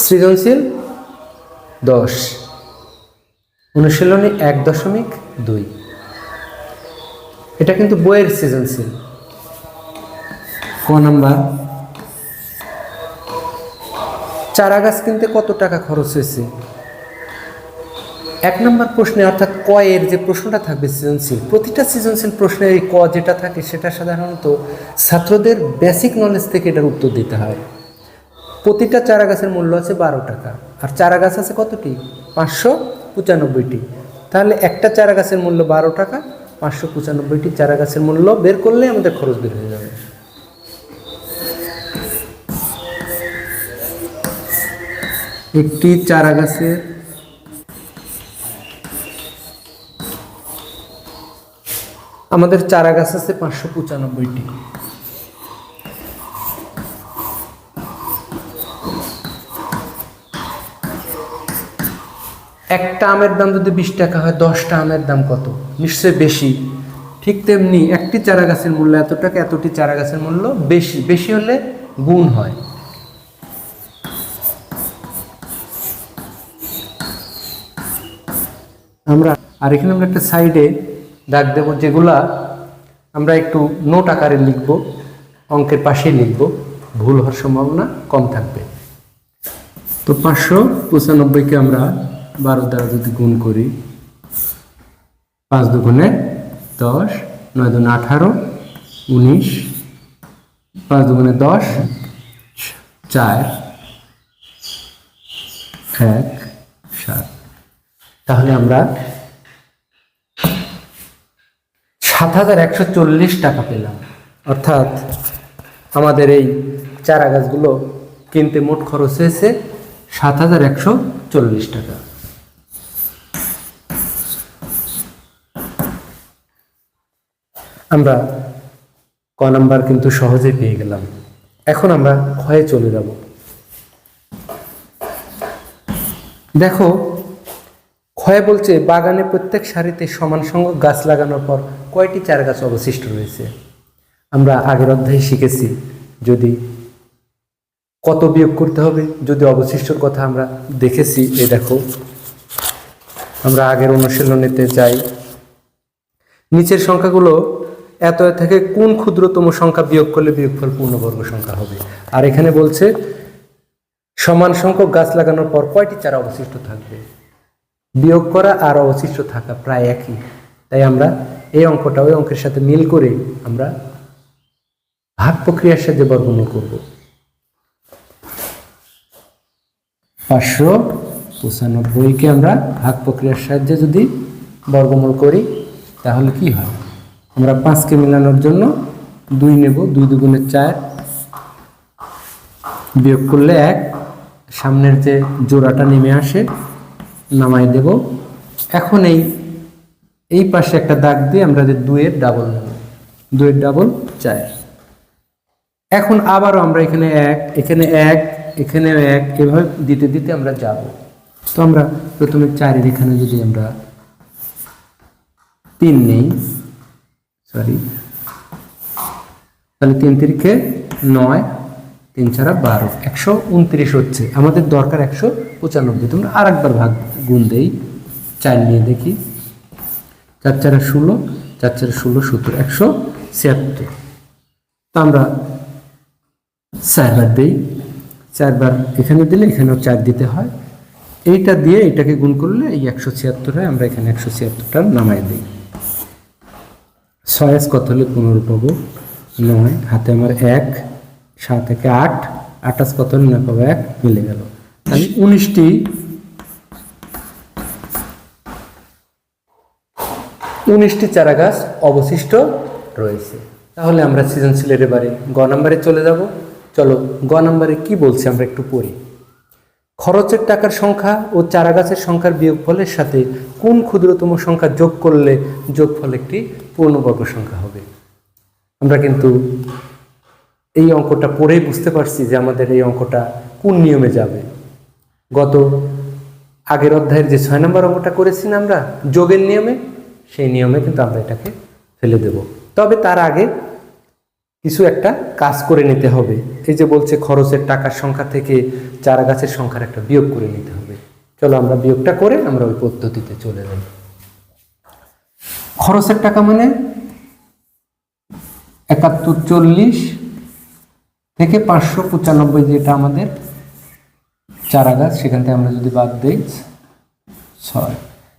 সৃজনশীল 10, অনুশীলনী 1.2। এটা কিন্তু বইয়ের সৃজনশীল। ক নাম্বার, চারা গাছ কিনতে কত টাকা খরচ হয়েছে? 1 নম্বর প্রশ্নে অর্থাৎ ক এর যে প্রশ্নটা থাকবে সৃজনশীল, প্রতিটা সৃজনশীল প্রশ্নের এই ক যেটা থাকে সেটা সাধারণত ছাত্রদের বেসিক নলেজ থেকে এটার উত্তর দিতে হয়। প্রতিটা চারা গাছের মূল্য আছে 12 টাকা, আর চারা গাছ আছে কতটি? 595টি। তাহলে একটা চারা গাছের মূল্য 12 টাকা, 595টি চারা গাছের মূল্য বের করলে আমাদের খরচ বের হয়ে যাবে। একটি চারা গাছের আমাদের চারা গাছ আছে 595টি। একটা আমের দাম যদি 20 টাকা হয়, 10টা আমের দাম কত? নিশ্চয়ই বেশি। ঠিক তেমনি একটি চারা গাছের মূল্য এত টাকা, এতটি চারা গাছের মূল্য বেশি। বেশি হলে গুণ হয়। আর এখানে আমরা একটা সাইডে দাগ দেব, যেগুলা আমরা একটু নোট আকারে লিখব, অঙ্কের পাশে লিখব, ভুল হওয়ার সম্ভাবনা কম থাকবে। তো 595কে আমরা 12 দ্বারা যদি গুণ করি, 5 দুগুণে 10, 9 দুগুণে 18, 19, 5 দুগুণে 10, 4, 1, 7। তাহলে আমরা 7140 টাকা পেলাম। অর্থাৎ আমাদের এই চারা গাছগুলো কিনতে মোট খরচ হয়েছে 7140 টাকা। আমরা ক নাম্বার কিন্তু সহজে পেয়ে গেলাম। এখন আমরা ক্ষয়ে চলে যাব। দেখো, ক্ষয় বলছে বাগানে প্রত্যেক সারিতে সমান সংখ্যক গাছ লাগানোর পর কয়টি চারা গাছ অবশিষ্ট রয়েছে? আমরা আগের অধ্যায়ে শিখেছি যদি কত বিয়োগ করতে হবে, যদি অবশিষ্টর কথা আমরা দেখেছি। এই দেখো, আমরা আগের অনুশীলনীতে যাই। নিচের সংখ্যাগুলো এত থেকে কোন ক্ষুদ্রতম সংখ্যা বিয়োগ করলে বিয়োগফল পূর্ণবর্গ সংখ্যা হবে? আর এখানে বলছে সমান সংখ্যক গাছ লাগানোর পর কয়টি চারা অবশিষ্ট থাকবে? বিয়োগ করা আর অবশিষ্ট থাকা প্রায় একই, তাই আমরা এই অঙ্কটা ওই অঙ্কের সাথে মিল করে আমরা ভাগ প্রক্রিয়ার সাহায্যে বর্গমূল করব। 595কে আমরা ভাগ প্রক্রিয়ার সাহায্যে যদি বর্গমূল করি তাহলে কি হয়? আমরা 5কে মেলানোর জন্য 2 নেব, 2 দুগুণে 4, বিয়োগ করলে 1, সামনের যে জোড়াটা নেমে আসে নামাই দেব। এখন এই পাশে একটা দাগ দিয়ে আমরা যে 2 এর ডাবল নেব, 2 এর ডাবল 4। এখন আবারও আমরা এখানে 1, এখানে 1, এখানে 1, এভাবে দিতে দিতে আমরা যাব। তো আমরা প্রথমে 4 এর এখানে যদি আমরা 3 নেই, সরি, তাহলে 3 তিরিখে 9, 3 ছাড়া 12, 129 হচ্ছে। আমাদের দরকার 195। তোমরা আর একবার ভাগ গুণ দেই, 4 নিয়ে দেখি। 4 4 16, 4 4 16 17, 176। তো আমরা 4 বার দিই, 4 বার এখানে দিলে এখানেও 4 দিতে হয়। এইটা দিয়ে এটাকে গুণ করলে এই 176 হয়। আমরা এখানে 176টা নামাই দিই। 6 কত হলে 15 পাবো? 9, হাতে আমার 1, 7 থেকে 8, 28 কত হলে 9 পাবো? 1, মিলে গেল। তাহলে 19টি চারা গাছ অবশিষ্ট রয়েছে। তাহলে আমরা সৃজনশীলের এবারে গ নাম্বারে চলে যাব। চলো গ নাম্বারে কি বলছে আমরা একটু পড়ি। খরচের টাকার সংখ্যা ও চারা গাছের সংখ্যার বিয়োগফলের সাথে কোন ক্ষুদ্রতম সংখ্যা যোগ করলে যোগফল একটি পূর্ণবর্গ সংখ্যা হবে? আমরা কিন্তু এই অঙ্কটা পড়েই বুঝতে পারছি যে আমাদের এই অঙ্কটা কোন নিয়মে যাবে। গত আগের অধ্যায়ের যে 6 নম্বর অঙ্কটা করেছি না আমরা যোগের নিয়মে, সেই নিয়মে কিন্তু আমরা এটাকে ফেলে দেব। তবে তার আগে কিছু একটা কাজ করে নিতে হবে। এই যে বলছে খরচের টাকার সংখ্যা থেকে চারা গাছের সংখ্যার একটা বিয়োগ করে নিতে হবে। চলো আমরা বিয়োগটা করে আমরা ওই পদ্ধতিতে চলে যাই। খরচের টাকা মানে 7140 থেকে 595 যেটা আমাদের চারা গাছ, সেখান থেকে আমরা যদি বাদ দিই 6,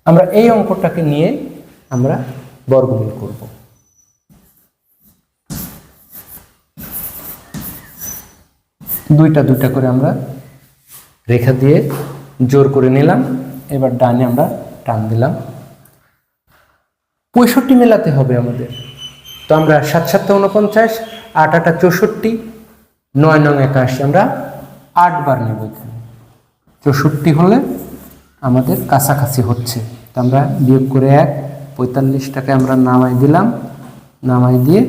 আমরা এই অঙ্কটাকে নিয়ে আমরা বর্গমূল করব। দুইটা দুইটা করে আমরা রেখা দিয়ে জোর করে নিলাম। এবার ডানে আমরা টান দিলাম। 65 মেলাতে হবে আমাদের। তো আমরা 7 7 49, 8 8 64, 9 9 81, আমরা 8 বার নেব। এখানে 64 হলে আমাদের কাছাকাছি হচ্ছে। তো আমরা বিয়োগ করে 1, 45টাকে আমরা নামাই দিলাম। নামাই দিয়ে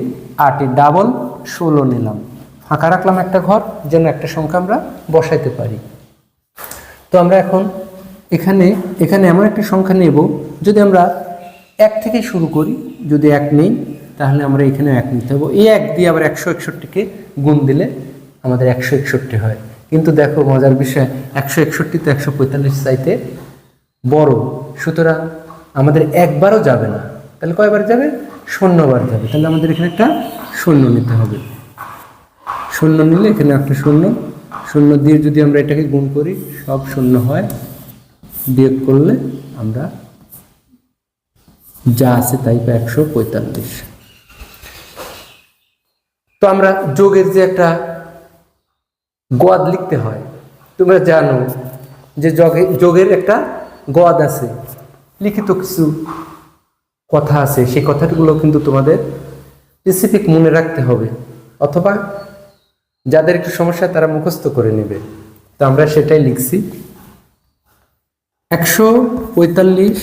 8 ডাবল 16 নিলাম, ফাঁকা রাখলাম একটা ঘর যেন একটা সংখ্যা আমরা বসাইতে পারি। তো আমরা এখন এখানে এমন একটা সংখ্যা নেব, যদি আমরা 1 থেকে শুরু করি, যদি 1 নেই তাহলে আমরা এখানে 1 নিতে হবে। এই 1 দিয়ে আবার 161কে গুণ দিলে আমাদের 161 হয়। কিন্তু দেখো মজার বিষয়, 161 তো 145 চাইতে বড়, সুতরাং আমাদের একবারও যাবে না। তাহলে কয়বার যাবে? 0 বার যাবে। তাহলে আমাদের এখানে একটা 0 নিতে হবে। 0 নিলে এখানে একটা 0 দিয়ে যদি আমরা এটাকে গুণ করি সব 0 হয়, বিয়োগ করলে আমরা যা আছে তাই পাই 145। তো আমরা যোগের যে একটা গদ লিখতে হয়, তোমরা জানো যে যোগের একটা গদ আছে, লিখিত কিছু কথা আছে, সেই কথাগুলো কিন্তু তোমাদের স্পেসিফিক মনে রাখতে হবে, অথবা যাদের একটু সমস্যা তারা মুখস্থ করে নেবে। তো আমরা সেটাই লিখছি। 145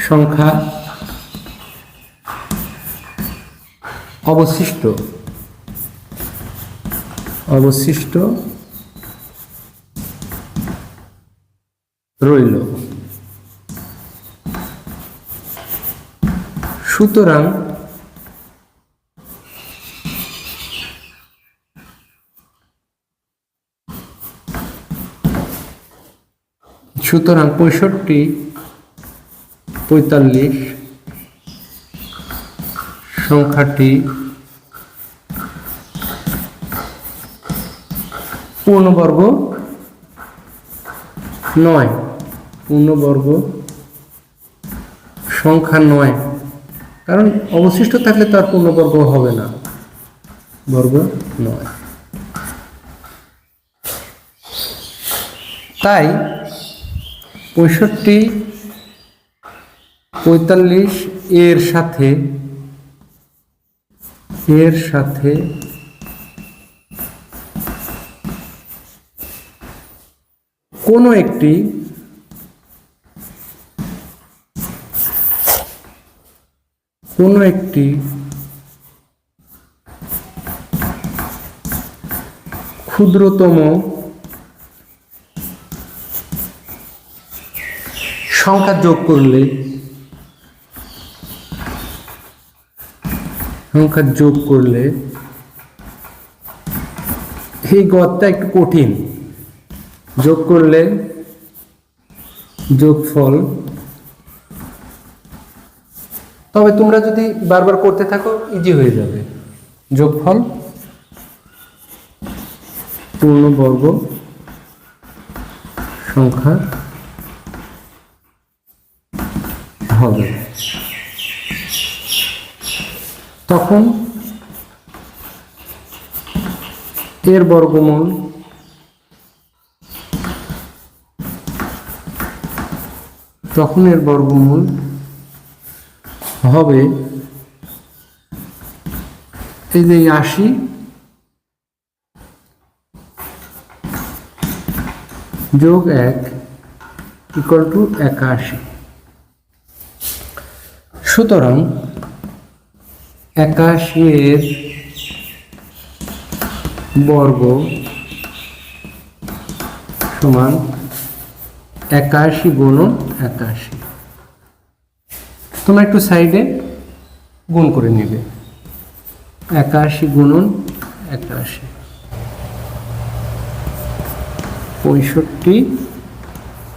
সংখ্যা অবশিষ্ট রইল। সুতরাং সুতরাং 65 45 সংখ্যাটি পূর্ণবর্গ নয়, পূর্ণবর্গ সংখ্যা নয়। কারণ অবশিষ্ট থাকলে তো আর পূর্ণবর্গ হবে না, বর্গ নয়। তাই 65 45 এর সাথে কোনো একটি ক্ষুদ্রতম সংখ্যা যোগ করলে এই গদটা একটু কঠিন, যোগ করলে যোগফল, তবে তোমরা যদি বারবার করতে থাকো ইজি হয়ে যাবে। যোগফল পূর্ণবর্গ সংখ্যা হবে। তখন এর বর্গমূল হবে এই যে 80 যোগ 1 ইকুয়াল টু 81। সুতরাং 81 এর বর্গ সমান 81 গুণন 81। তোমরা একটু সাইডে গুণ করে নেবে। 81 গুণন 81, 65,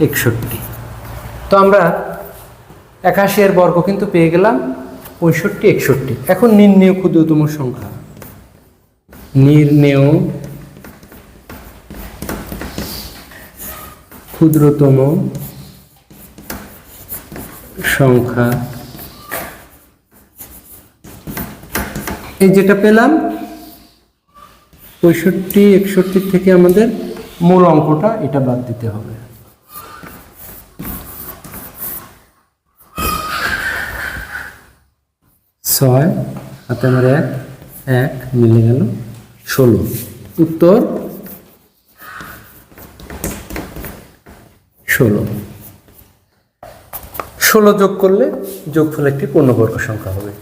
61। তো আমরা 81 এর বর্গ কিন্তু পেয়ে গেলাম, 65, 61। এখন নির্ণেয় ক্ষুদ্রতম সংখ্যা, নির্ণেয় ক্ষুদ্রতম সংখ্যা। এই যেটা পেলাম 65, 61 থেকে আমাদের মূল অঙ্কটা এটা বাদ দিতে হবে। ছয় হাতে আমার 1 1 মিলে গেল 16। উত্তর 16। 16 যোগ করলে যোগফল একটি পূর্ণবর্গ সংখ্যা হবে।